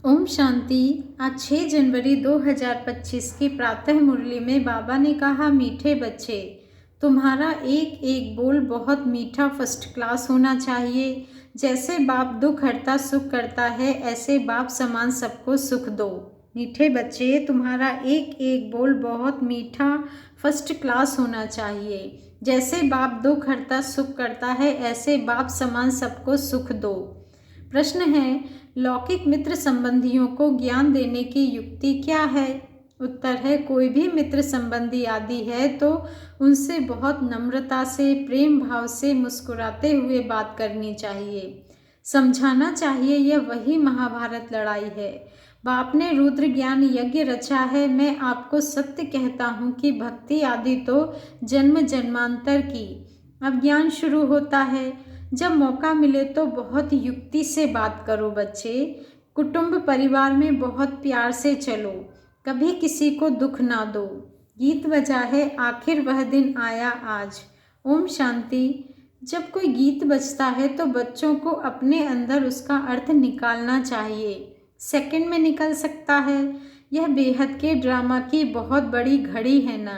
ओम शांति। आज 6 जनवरी 2025 की प्रातः मुरली में बाबा ने कहा, मीठे बच्चे, तुम्हारा एक एक बोल बहुत मीठा फर्स्ट क्लास होना चाहिए। जैसे बाप दुख हरता सुख करता है, ऐसे बाप समान सबको सुख दो। मीठे बच्चे, तुम्हारा एक एक बोल बहुत मीठा फर्स्ट क्लास होना चाहिए। जैसे बाप दुख हरता सुख करता है, ऐसे बाप समान सबको सुख दो। प्रश्न है, लौकिक मित्र संबंधियों को ज्ञान देने की युक्ति क्या है? उत्तर है, कोई भी मित्र संबंधी आदि है तो उनसे बहुत नम्रता से, प्रेम भाव से, मुस्कुराते हुए बात करनी चाहिए। समझाना चाहिए यह वही महाभारत लड़ाई है। बाप ने रुद्र ज्ञान यज्ञ रचा है। मैं आपको सत्य कहता हूँ कि भक्ति आदि तो जन्म जन्मांतर की। अब ज्ञान शुरू होता है। जब मौका मिले तो बहुत युक्ति से बात करो बच्चे। कुटुंब परिवार में बहुत प्यार से चलो, कभी किसी को दुख ना दो। गीत बजा है, आखिर वह दिन आया आज। ओम शांति। जब कोई गीत बजता है तो बच्चों को अपने अंदर उसका अर्थ निकालना चाहिए। सेकंड में निकल सकता है। यह बेहद के ड्रामा की बहुत बड़ी घड़ी है ना।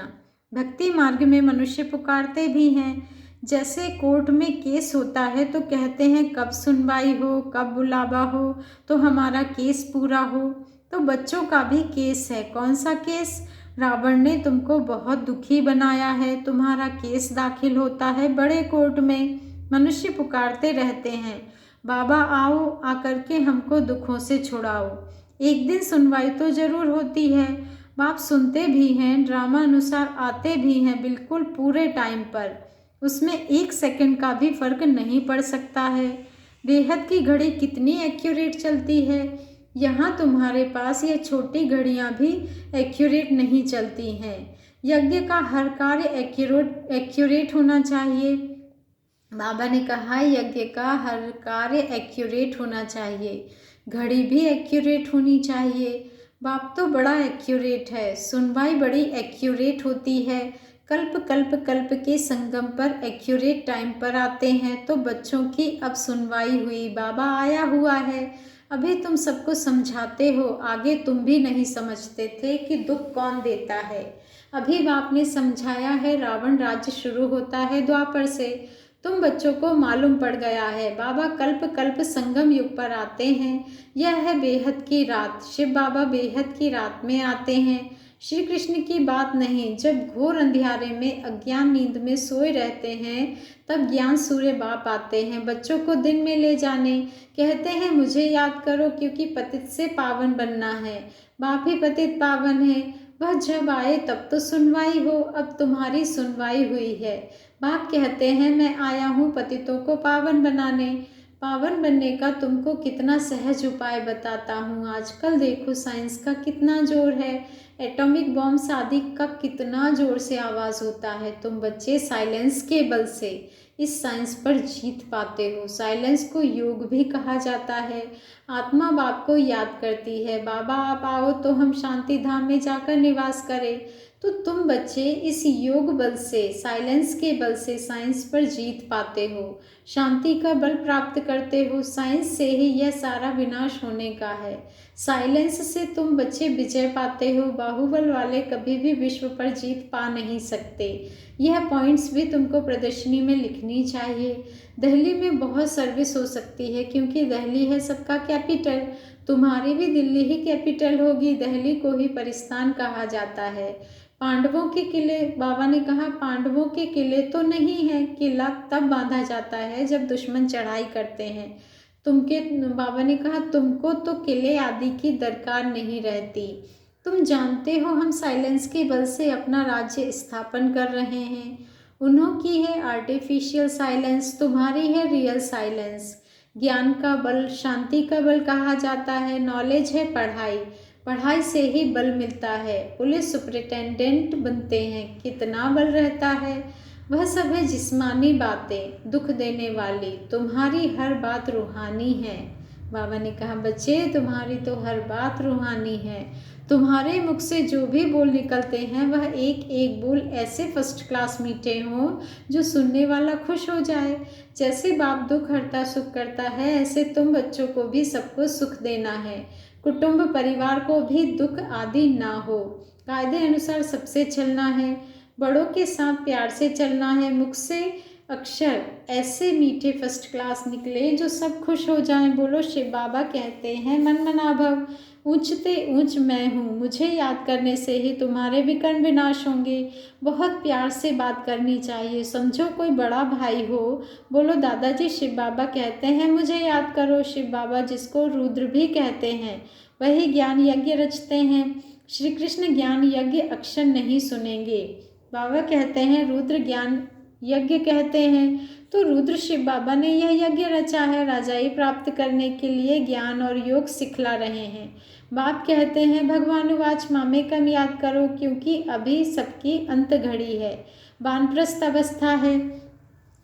भक्ति मार्ग में मनुष्य पुकारते भी हैं। जैसे कोर्ट में केस होता है तो कहते हैं कब सुनवाई हो, कब बुलावा हो, तो हमारा केस पूरा हो। तो बच्चों का भी केस है। कौन सा केस? रावण ने तुमको बहुत दुखी बनाया है, तुम्हारा केस दाखिल होता है बड़े कोर्ट में। मनुष्य पुकारते रहते हैं, बाबा आओ, आकर के हमको दुखों से छुड़ाओ। एक दिन सुनवाई तो जरूर होती है। बाप सुनते भी हैं, ड्रामा अनुसार आते भी हैं, बिल्कुल पूरे टाइम पर। उसमें एक सेकंड का भी फर्क नहीं पड़ सकता है। बेहद की घड़ी कितनी एक्यूरेट चलती है। यहाँ तुम्हारे पास ये छोटी घड़ियाँ भी एक्यूरेट नहीं चलती हैं। यज्ञ का हर कार्य एक्यूरेट होना चाहिए। बाबा ने कहा, यज्ञ का हर कार्य एक्यूरेट होना चाहिए। घड़ी भी एक्यूरेट होनी चाहिए। बाप तो बड़ा एक्यूरेट है। सुनवाई बड़ी एक्यूरेट होती है। कल्प कल्प कल्प के संगम पर एक्यूरेट टाइम पर आते हैं। तो बच्चों की अब सुनवाई हुई, बाबा आया हुआ है। अभी तुम सबको समझाते हो, आगे तुम भी नहीं समझते थे कि दुख कौन देता है। अभी बाप ने समझाया है। रावण राज्य शुरू होता है द्वापर से। तुम बच्चों को मालूम पड़ गया है। बाबा कल्प कल्प संगम युग पर आते हैं। यह है बेहद की रात। शिव बाबा बेहद की रात में आते हैं। श्री कृष्ण की बात नहीं। जब घोर अंधियारे में अज्ञान नींद में सोए रहते हैं, तब ज्ञान सूर्य बाप आते हैं बच्चों को दिन में ले जाने। कहते हैं मुझे याद करो, क्योंकि पतित से पावन बनना है। बाप ही पतित पावन है। वह जब आए तब तो सुनवाई हो। अब तुम्हारी सुनवाई हुई है। बाप कहते हैं, मैं आया हूँ पतितों को पावन बनाने। पावन बनने का तुमको कितना सहज उपाय बताता हूँ। आजकल देखो साइंस का कितना जोर है। एटॉमिक बॉम्ब आदि का कितना जोर से आवाज़ होता है। तुम बच्चे साइलेंस के बल से इस साइंस पर जीत पाते हो। साइलेंस को योग भी कहा जाता है। आत्मा बाप को याद करती है, बाबा आप आओ तो हम शांति धाम में जाकर निवास करें। तो तुम बच्चे इस योग बल से, साइलेंस के बल से साइंस पर जीत पाते हो, शांति का बल प्राप्त करते हो। साइंस से ही यह सारा विनाश होने का है। साइलेंस से तुम बच्चे विजय पाते हो। बाहुबल वाले कभी भी विश्व पर जीत पा नहीं सकते। यह पॉइंट्स भी तुमको प्रदर्शनी में लिखनी चाहिए। दिल्ली में बहुत सर्विस हो सकती है, क्योंकि दिल्ली है सबका कैपिटल। तुम्हारी भी दिल्ली ही कैपिटल होगी। दिल्ली को ही परिस्तान कहा जाता है। पांडवों के किले, बाबा ने कहा पांडवों के किले तो नहीं है। किला तब बांधा जाता है जब दुश्मन चढ़ाई करते हैं। बाबा ने कहा तुमको तो किले आदि की दरकार नहीं रहती। तुम जानते हो हम साइलेंस के बल से अपना राज्य स्थापन कर रहे हैं। उन्हों की है आर्टिफिशियल साइलेंस, तुम्हारी है रियल साइलेंस। ज्ञान का बल शांति का बल कहा जाता है। नॉलेज है पढ़ाई, पढ़ाई से ही बल मिलता है। पुलिस सुपरिटेंडेंट बनते हैं, कितना बल रहता है। वह सब है जिस्मानी बातें, दुख देने वाली। तुम्हारी हर बात रूहानी है। बाबा ने कहा, बच्चे तुम्हारी तो हर बात रूहानी है। तुम्हारे मुख से जो भी बोल निकलते हैं वह एक एक बोल ऐसे फर्स्ट क्लास मीठे हों जो सुनने वाला खुश हो जाए। जैसे बाप दुख हरता सुख करता है, ऐसे तुम बच्चों को भी सबको सुख देना है। कुटुंब परिवार को भी दुख आदि ना हो। कायदे अनुसार सबसे चलना है, बड़ों के साथ प्यार से चलना है। मुख से अक्षर ऐसे मीठे फर्स्ट क्लास निकले जो सब खुश हो जाएं। बोलो शिव बाबा कहते हैं, मन मना भव, ऊंचते ऊंच मैं हूँ। मुझे याद करने से ही तुम्हारे विकर्ण विनाश होंगे। बहुत प्यार से बात करनी चाहिए, समझो कोई बड़ा भाई हो। बोलो दादाजी शिव बाबा कहते हैं, मुझे याद करो। शिव बाबा जिसको रुद्र भी कहते हैं, वही ज्ञान यज्ञ रचते हैं। श्री कृष्ण ज्ञान यज्ञ अक्षर नहीं सुनेंगे। बाबा कहते हैं रुद्र ज्ञान यज्ञ कहते हैं, तो रुद्र शिव बाबा ने यह यज्ञ रचा है। राजाई प्राप्त करने के लिए ज्ञान और योग सिखला रहे हैं। बाप कहते हैं, भगवानुवाच मामे कम याद करो, क्योंकि अभी सबकी अंत घड़ी है, वानप्रस्थ अवस्था है,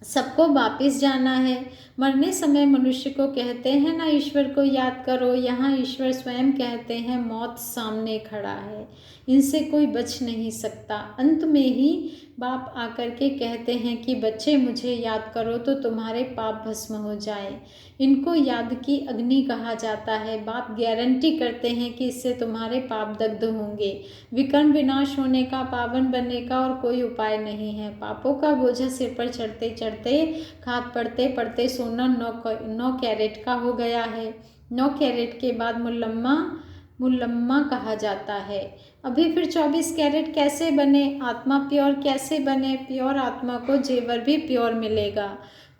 सबको वापिस जाना है। मरने समय मनुष्य को कहते हैं ना ईश्वर को याद करो, यहाँ ईश्वर स्वयं कहते हैं मौत सामने खड़ा है, इनसे कोई बच नहीं सकता। अंत में ही बाप आकर के कहते हैं कि बच्चे मुझे याद करो तो तुम्हारे पाप भस्म हो जाए। इनको याद की अग्नि कहा जाता है। बाप गारंटी करते हैं कि इससे तुम्हारे पाप दग्ध होंगे। विकर्ण विनाश होने का, पावन बनने का और कोई उपाय नहीं है। पापों का बोझा सिर पर चढ़ते चढ़ते, खाद पड़ते पड़ते सोना 9 कैरेट का हो गया है। 9 कैरेट के बाद मुलम्मा कहा जाता है। अभी फिर 24 कैरेट कैसे बने? आत्मा प्योर कैसे बने? प्योर आत्मा को जेवर भी प्योर मिलेगा।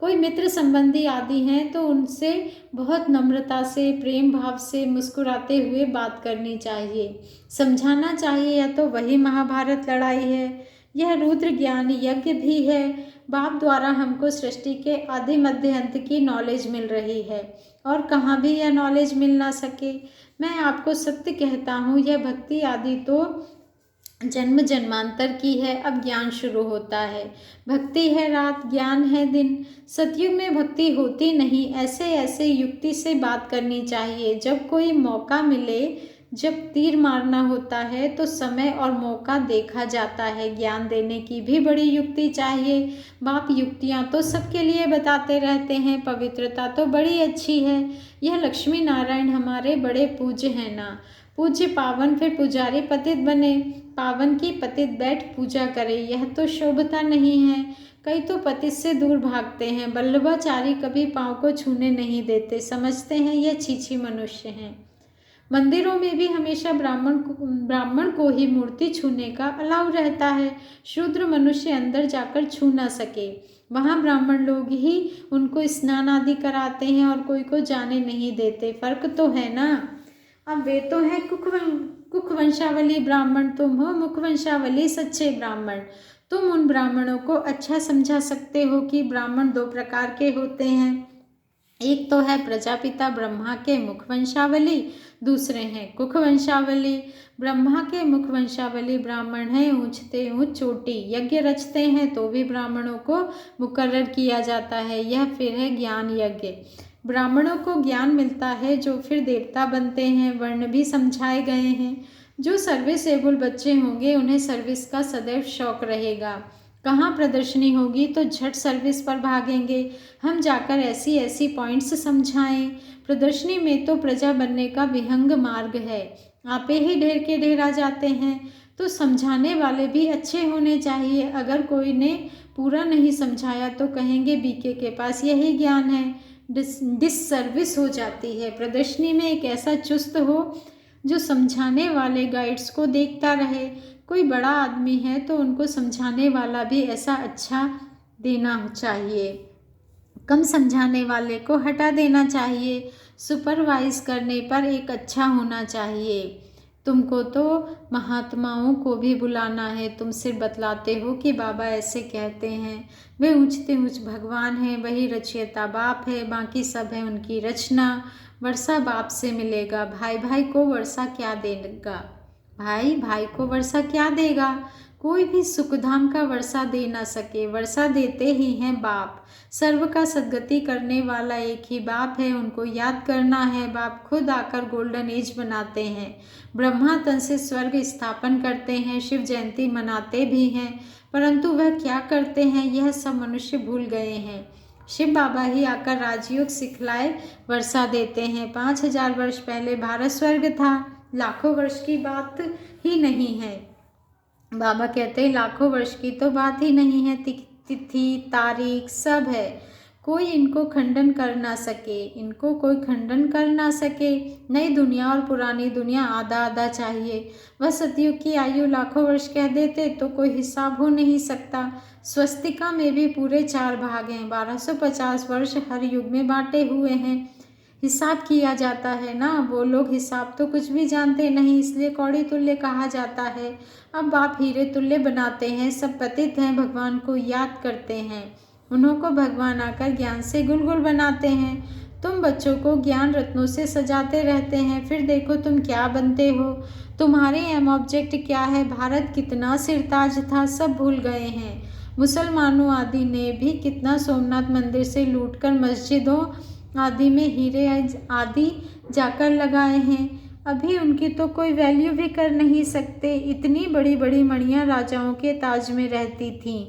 कोई मित्र संबंधी आदि हैं तो उनसे बहुत नम्रता से, प्रेम भाव से, मुस्कुराते हुए बात करनी चाहिए, समझाना चाहिए। या तो वही महाभारत लड़ाई है, यह रुद्र ज्ञान यज्ञ भी है। बाप द्वारा हमको सृष्टि के आदि मध्य अंत की नॉलेज मिल रही है, और कहाँ भी यह नॉलेज मिल ना सके। मैं आपको सत्य कहता हूँ, यह भक्ति आदि तो जन्म जन्मांतर की है। अब ज्ञान शुरू होता है। भक्ति है रात, ज्ञान है दिन। सतयुग में भक्ति होती नहीं। ऐसे ऐसे युक्ति से बात करनी चाहिए। जब कोई मौका मिले, जब तीर मारना होता है तो समय और मौका देखा जाता है। ज्ञान देने की भी बड़ी युक्ति चाहिए। बाप युक्तियाँ तो सबके लिए बताते रहते हैं। पवित्रता तो बड़ी अच्छी है। यह लक्ष्मी नारायण हमारे बड़े पूज्य हैं ना। पूज्य पावन, फिर पुजारी पतित बने। पावन की पतित बैठ पूजा करे, यह तो शोभता नहीं है। कई तो पतित से दूर भागते हैं। वल्लभाचारी कभी पाँव को छूने नहीं देते, समझते हैं यह छीछी मनुष्य हैं। मंदिरों में भी हमेशा ब्राह्मण को ही मूर्ति छूने का अलाउ रहता है। शूद्र मनुष्य अंदर जाकर छू ना सके। वहाँ ब्राह्मण लोग ही उनको स्नान आदि कराते हैं और कोई को जाने नहीं देते। फर्क तो है ना। अब वे तो हैं कुक वंशावली ब्राह्मण, तुम हो मुख वंशावली सच्चे ब्राह्मण। तुम उन ब्राह्मणों को अच्छा समझा सकते हो कि ब्राह्मण 2 प्रकार के होते हैं। एक तो है प्रजापिता ब्रह्मा के मुख वंशावली, दूसरे हैं कुख वंशावली। ब्रह्मा के मुख वंशावली ब्राह्मण हैं ऊंचते ऊंच चोटी। यज्ञ रचते हैं तो भी ब्राह्मणों को मुकर्रर किया जाता है। यह फिर है ज्ञान यज्ञ। ब्राह्मणों को ज्ञान मिलता है जो फिर देवता बनते हैं। वर्ण भी समझाए गए हैं। जो सर्विसेबल बच्चे होंगे उन्हें सर्विस का सदैव शौक रहेगा। कहाँ प्रदर्शनी होगी तो झट सर्विस पर भागेंगे। हम जाकर ऐसी ऐसी पॉइंट्स समझाएं। प्रदर्शनी में तो प्रजा बनने का विहंग मार्ग है। आपे ही ढेर के ढेर आ जाते हैं, तो समझाने वाले भी अच्छे होने चाहिए। अगर कोई ने पूरा नहीं समझाया तो कहेंगे बीके के पास यही ज्ञान है। डिससर्विस हो जाती है। प्रदर्शनी में एक ऐसा चुस्त हो जो समझाने वाले गाइड्स को देखता रहे। कोई बड़ा आदमी है तो उनको समझाने वाला भी ऐसा अच्छा देना चाहिए। कम समझाने वाले को हटा देना चाहिए। सुपरवाइज करने पर एक अच्छा होना चाहिए। तुमको तो महात्माओं को भी बुलाना है। तुम सिर्फ बतलाते हो कि बाबा ऐसे कहते हैं। वे ऊंचते ऊंच भगवान हैं, वही रचयिता बाप है, बाकी सब है उनकी रचना। वर्षा बाप से मिलेगा। भाई भाई को वर्षा क्या देगा? भाई भाई को वर्षा क्या देगा? कोई भी सुखधाम का वर्षा दे ना सके, वर्षा देते ही हैं बाप। सर्व का सद्गति करने वाला एक ही बाप है, उनको याद करना है। बाप खुद आकर गोल्डन एज बनाते हैं, ब्रह्मा तन से स्वर्ग स्थापन करते हैं, शिव जयंती मनाते भी हैं, परंतु वह क्या करते हैं यह सब मनुष्य भूल गए हैं। शिव बाबा ही आकर राजयोग सिखलाए वर्षा देते हैं। 5000 वर्ष पहले भारत स्वर्ग था, लाखों वर्ष की बात ही नहीं है। बाबा कहते हैं लाखों वर्ष की तो बात ही नहीं है, तिथि तारीख सब है, कोई इनको खंडन कर ना सके, इनको कोई खंडन कर ना सके। नई दुनिया और पुरानी दुनिया आधा आधा चाहिए। वह सतयुग की आयु लाखों वर्ष कह देते तो कोई हिसाब हो नहीं सकता। स्वस्तिका में भी पूरे 4 भाग हैं, 1250 वर्ष हर युग में बांटे हुए हैं। हिसाब किया जाता है ना, वो लोग हिसाब तो कुछ भी जानते नहीं, इसलिए कौड़ी तुल्य कहा जाता है। अब बाप हीरे तुल्य बनाते हैं, सब पतित हैं, भगवान को याद करते हैं, उन्हों को भगवान आकर ज्ञान से गुलगुल बनाते हैं। तुम बच्चों को ज्ञान रत्नों से सजाते रहते हैं, फिर देखो तुम क्या बनते हो। तुम्हारे एम ऑब्जेक्ट क्या है, भारत कितना सिरताज था, सब भूल गए हैं। मुसलमानों आदि ने भी कितना सोमनाथ मंदिर से लूटकर मस्जिदों आदि में हीरे आदि जाकर लगाए हैं, अभी उनकी तो कोई वैल्यू भी कर नहीं सकते। इतनी बड़ी बड़ी मणियाँ राजाओं के ताज में रहती थीं,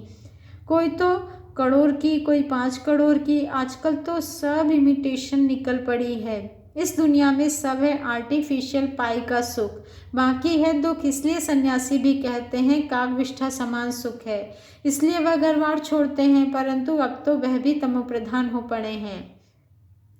कोई तो करोड़ की, कोई 5 करोड़ की, आजकल तो सब इमिटेशन निकल पड़ी है। इस दुनिया में सब है आर्टिफिशियल पाई का सुख, बाकी है दुख। इसलिए सन्यासी भी कहते हैं कागविष्ठा समान सुख है, इसलिए वह घर बार छोड़ते हैं, परंतु अब तो वह भी तमोप्रधान हो पड़े हैं।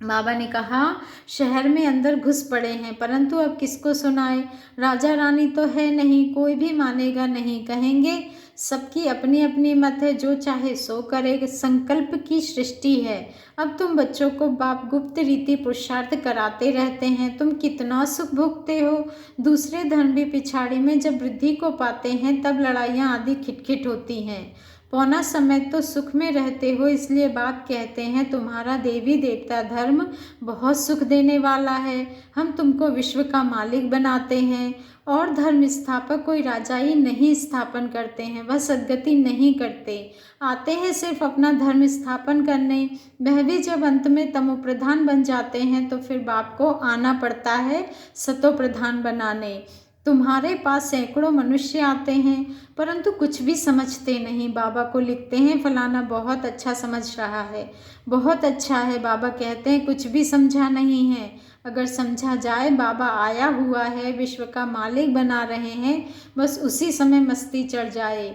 बाबा ने कहा शहर में अंदर घुस पड़े हैं, परंतु अब किसको सुनाए, राजा रानी तो है नहीं, कोई भी मानेगा नहीं, कहेंगे सबकी अपनी अपनी मत है, जो चाहे सो करे, संकल्प की सृष्टि है। अब तुम बच्चों को बाप गुप्त रीति पुरुषार्थ कराते रहते हैं, तुम कितना सुख भोगते हो। दूसरे धर्म भी पिछाड़ी में जब वृद्धि को पाते हैं तब लड़ाइयाँ आदि खिटखिट होती हैं, पौना समय तो सुख में रहते हो। इसलिए बाप कहते हैं तुम्हारा देवी देवता धर्म बहुत सुख देने वाला है, हम तुमको विश्व का मालिक बनाते हैं। और धर्म स्थापक कोई राजा ही नहीं स्थापन करते हैं, वह सद्गति नहीं करते, आते हैं सिर्फ अपना धर्म स्थापन करने। वह भी जब अंत में तमोप्रधान बन जाते हैं तो फिर बाप को आना पड़ता है सतोप्रधान बनाने। तुम्हारे पास सैकड़ों मनुष्य आते हैं, परंतु कुछ भी समझते नहीं। बाबा को लिखते हैं फलाना बहुत अच्छा समझ रहा है, बहुत अच्छा है। बाबा कहते हैं कुछ भी समझा नहीं है, अगर समझा जाए बाबा आया हुआ है, विश्व का मालिक बना रहे हैं, बस उसी समय मस्ती चढ़ जाए,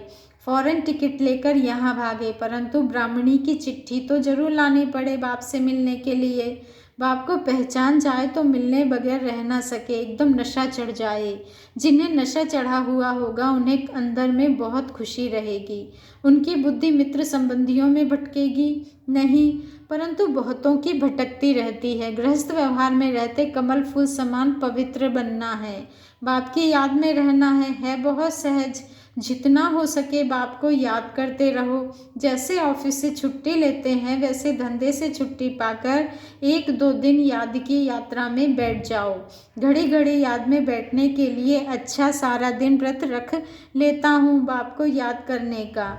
फौरन टिकट लेकर यहाँ भागे। परंतु ब्राह्मणी की चिट्ठी तो जरूर लानी पड़े बाप से मिलने के लिए। बाप को पहचान जाए तो मिलने बगैर रह ना सके, एकदम नशा चढ़ जाए। जिन्हें नशा चढ़ा हुआ होगा उन्हें अंदर में बहुत खुशी रहेगी, उनकी बुद्धि मित्र संबंधियों में भटकेगी नहीं, परंतु बहुतों की भटकती रहती है। गृहस्थ व्यवहार में रहते कमल फूल समान पवित्र बनना है, बाप की याद में रहना है बहुत सहज। जितना हो सके बाप को याद करते रहो। जैसे ऑफिस से छुट्टी लेते हैं वैसे धंधे से छुट्टी पाकर 1-2 दिन याद की यात्रा में बैठ जाओ। घड़ी घड़ी याद में बैठने के लिए अच्छा सारा दिन व्रत रख लेता हूँ बाप को याद करने का।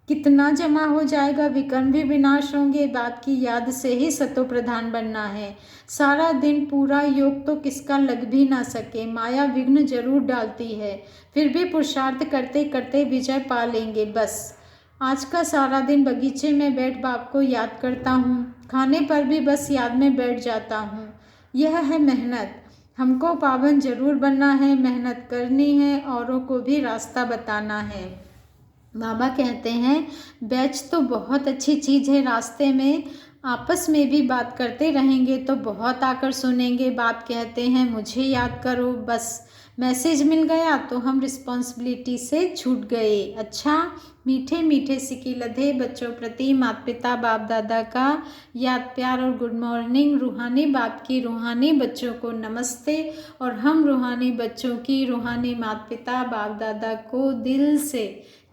कितना जमा हो जाएगा, विकर्म भी विनाश होंगे। बाप की याद से ही सतो प्रधान बनना है। सारा दिन पूरा योग तो किसका लग भी ना सके, माया विघ्न जरूर डालती है, फिर भी पुरुषार्थ करते करते विजय पा लेंगे। बस आज का सारा दिन बगीचे में बैठ बाप को याद करता हूँ, खाने पर भी बस याद में बैठ जाता हूँ। यह है मेहनत, हमको पावन जरूर बनना है, मेहनत करनी है, औरों को भी रास्ता बताना है। बाबा कहते हैं बैच तो बहुत अच्छी चीज़ है, रास्ते में आपस में भी बात करते रहेंगे तो बहुत आकर सुनेंगे। बाप कहते हैं मुझे याद करो, बस मैसेज मिल गया तो हम रिस्पॉन्सिबिलिटी से छूट गए। अच्छा, मीठे मीठे सिकी लधे बच्चों प्रति माता पिता बाप दादा का याद प्यार और गुड मॉर्निंग। रूहानी बाप की रूहानी बच्चों को नमस्ते, और हम रूहानी बच्चों की रूहानी माता पिता बाप दादा को दिल से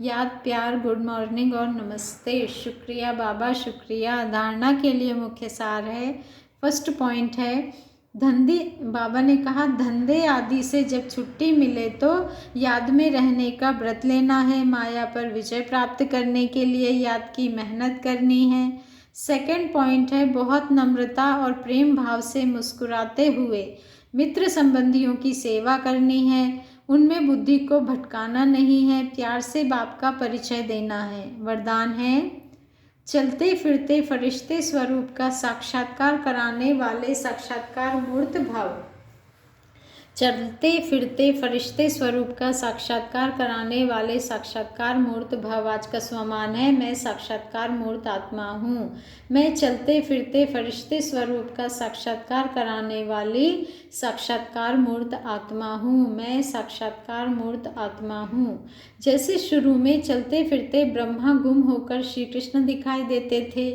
याद प्यार गुड मॉर्निंग और नमस्ते। शुक्रिया बाबा, शुक्रिया। धारणा के लिए मुख्य सार है, फर्स्ट पॉइंट है बाबा ने कहा धंधे आदि से जब छुट्टी मिले तो याद में रहने का व्रत लेना है। माया पर विजय प्राप्त करने के लिए याद की मेहनत करनी है। सेकंड पॉइंट है बहुत नम्रता और प्रेम भाव से मुस्कुराते हुए मित्र संबंधियों की सेवा करनी है। उनमें बुद्धि को भटकाना नहीं है। प्यार से बाप का परिचय देना है। वरदान है चलते फिरते फरिश्ते स्वरूप का साक्षात्कार कराने वाले साक्षात्कार मूर्त भव। चलते फिरते फरिश्ते स्वरूप का साक्षात्कार कराने वाले साक्षात्कार मूर्त भव। आज का स्वमान है मैं साक्षात्कार मूर्त आत्मा हूँ। मैं चलते फिरते फरिश्ते स्वरूप का साक्षात्कार कराने वाली साक्षात्कार मूर्त आत्मा हूँ। मैं साक्षात्कार मूर्त आत्मा हूँ। जैसे शुरू में चलते फिरते ब्रह्मा गुम होकर श्री कृष्ण दिखाई देते थे,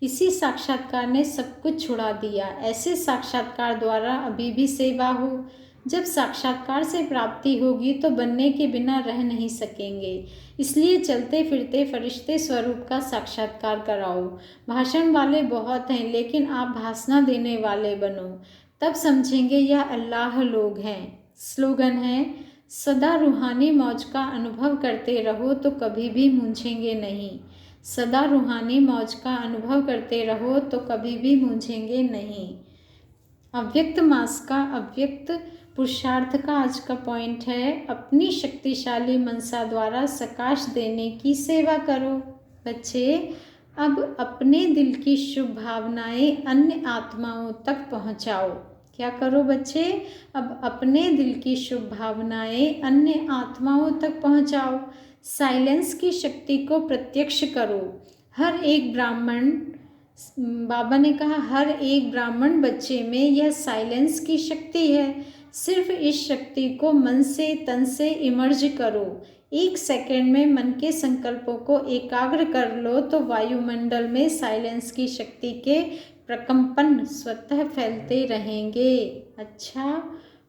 इसी साक्षात्कार ने सब कुछ छुड़ा दिया। ऐसे साक्षात्कार द्वारा अभी भी सेवा हो। जब साक्षात्कार से प्राप्ति होगी तो बनने के बिना रह नहीं सकेंगे। इसलिए चलते फिरते फरिश्ते स्वरूप का साक्षात्कार कराओ। भाषण वाले बहुत हैं, लेकिन आप भाषणा देने वाले बनो, तब समझेंगे यह अल्लाह लोग हैं। स्लोगन है सदा रूहानी मौज का अनुभव करते रहो तो कभी भी मूंझेंगे नहीं। सदा रूहानी मौज का अनुभव करते रहो तो कभी भी मूंझेंगे नहीं। अव्यक्त मास का अव्यक्त पुरुषार्थ का आज का पॉइंट है अपनी शक्तिशाली मनसा द्वारा सकाश देने की सेवा करो। बच्चे अब अपने दिल की शुभ भावनाएं अन्य आत्माओं तक पहुंचाओ। क्या करो बच्चे? अब अपने दिल की शुभ भावनाएं अन्य आत्माओं तक पहुंचाओ। साइलेंस की शक्ति को प्रत्यक्ष करो। हर एक ब्राह्मण, बाबा ने कहा हर एक ब्राह्मण बच्चे में यह साइलेंस की शक्ति है। सिर्फ इस शक्ति को मन से तन से इमर्ज करो। 1 सेकंड में मन के संकल्पों को एकाग्र कर लो तो वायुमंडल में साइलेंस की शक्ति के प्रकंपन स्वतः फैलते रहेंगे। अच्छा,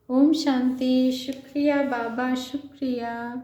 ओम शांति। शुक्रिया बाबा, शुक्रिया।